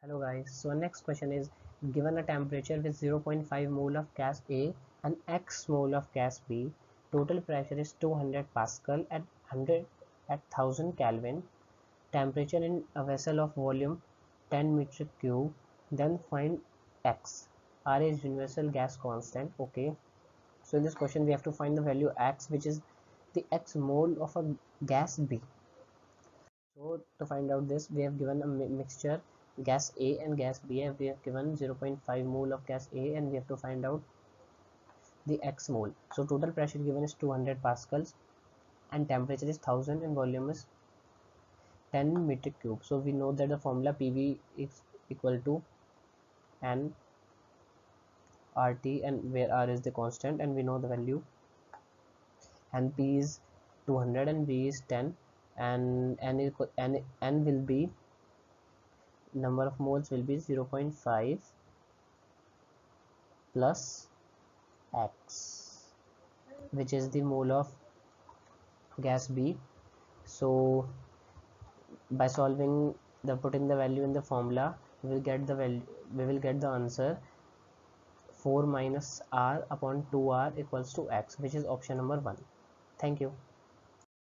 Hello guys, so next question is, given a temperature with 0.5 mole of gas A and X mole of gas B, total pressure is 200 Pascal at 1000 Kelvin, temperature in a vessel of volume 10 metric cube, then find X. R is universal gas constant. Okay, so in this question we have to find the value X, which is the X mole of a gas B. So to find out this, we have given a mixture gas A and gas B, and we have given 0.5 mole of gas A, and we have to find out the X mole. So total pressure given is 200 pascals and temperature is 1000 and volume is 10 metric cube. So we know that the formula PV is equal to N RT, and where R is the constant, and we know the value, and P is 200 and B is 10, and N will be, number of moles will be 0.5 plus X, which is the mole of gas B. So by putting the value in the formula, we will get the answer 4 minus R upon 2R equals to X, which is option number 1. Thank you.